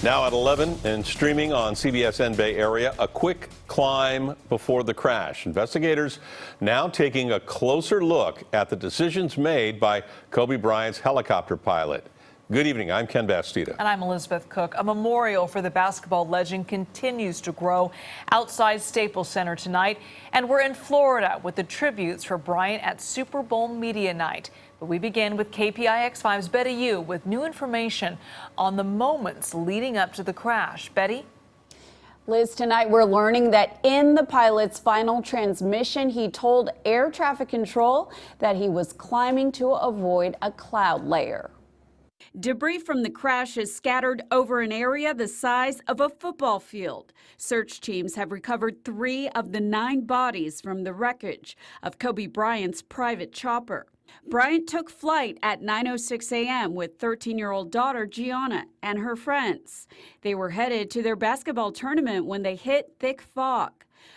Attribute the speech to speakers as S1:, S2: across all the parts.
S1: Now at 11 and streaming on CBSN Bay Area, a quick climb before the crash. Investigators now taking a closer look at the decisions made by Kobe Bryant's helicopter pilot. Good evening. I'm Ken Bastida.
S2: And I'm Elizabeth Cook. A memorial for the basketball legend continues to grow outside Staples Center tonight. And we're in Florida with the tributes for Bryant at Super Bowl Media Night. But we begin with KPIX 5's Betty Yu with new information on the moments leading up to the crash. Betty?
S3: Liz, tonight we're learning that in the pilot's final transmission, he told air traffic control that he was climbing to avoid a cloud layer.
S4: Debris from the crash is scattered over an area the size of a football field. Search teams have recovered 3 of the 9 bodies from the wreckage of Kobe Bryant's private chopper. Bryant took flight at 9:06 a.m. with 13-year-old daughter Gianna and her friends. They were headed to their basketball tournament when they hit thick fog.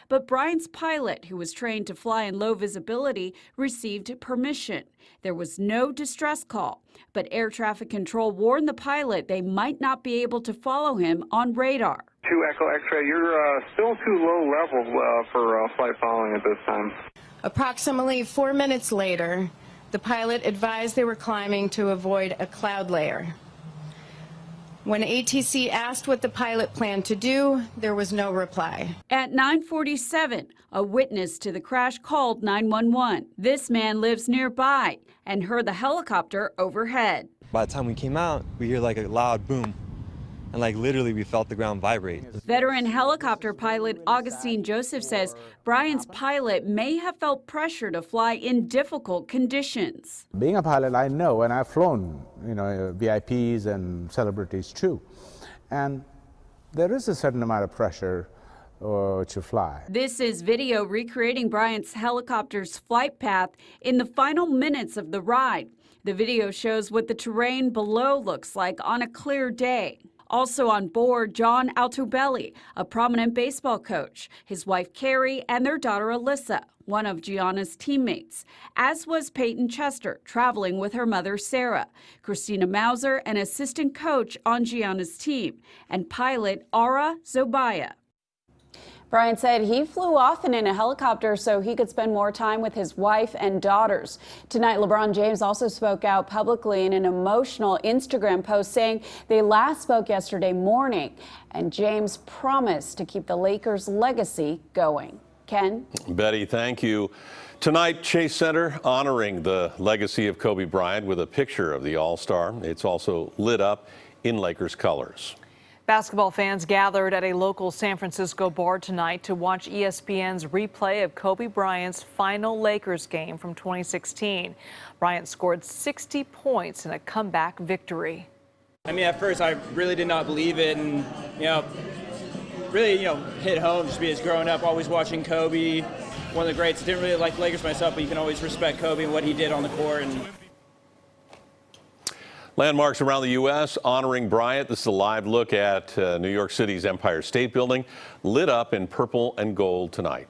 S4: But Bryant's pilot, who was trained to fly in low visibility, received permission. There was no distress call, but air traffic control warned the pilot they might not be able to follow him on radar.
S5: 2 Echo X-ray, you're still too low level for flight following at this time.
S6: Approximately 4 minutes later, the pilot advised they were climbing to avoid a cloud layer. When ATC asked what the pilot planned to do, there was no reply.
S4: At 9:47, a witness to the crash called 911. This man lives nearby and heard the helicopter overhead.
S7: By the time we came out, we hear like a loud boom. And literally we felt the ground vibrate.
S4: Veteran helicopter pilot Augustine Joseph says Bryant's pilot may have felt pressure to fly in difficult conditions.
S8: Being a pilot, I know, and I've flown, VIPs and celebrities too. And there is a certain amount of pressure to fly.
S4: This is video recreating Bryant's helicopter's flight path in the final minutes of the ride. The video shows what the terrain below looks like on a clear day. Also on board, John Altobelli, a prominent baseball coach, his wife Carrie, and their daughter Alyssa, one of Gianna's teammates, as was Peyton Chester, traveling with her mother Sarah, Christina Mauser, an assistant coach on Gianna's team, and pilot Ara Zobaya.
S3: Bryant said he flew often in a helicopter so he could spend more time with his wife and daughters. Tonight, LeBron James also spoke out publicly in an emotional Instagram post saying they last spoke yesterday morning, and James promised to keep the Lakers' legacy going. Ken?
S1: Betty, thank you. Tonight, Chase Center honoring the legacy of Kobe Bryant with a picture of the All-Star. It's also lit up in Lakers colors.
S2: Basketball fans gathered at a local San Francisco bar tonight to watch ESPN's replay of Kobe Bryant's final Lakers game from 2016. Bryant scored 60 points in a comeback victory.
S9: At first I really did not believe it, and really hit home just because growing up always watching Kobe, one of the greats. Didn't really like the Lakers myself, but you can always respect Kobe and what he did on the court.
S1: Landmarks around the U.S. honoring Bryant. This is a live look at New York City's Empire State Building, lit up in purple and gold tonight.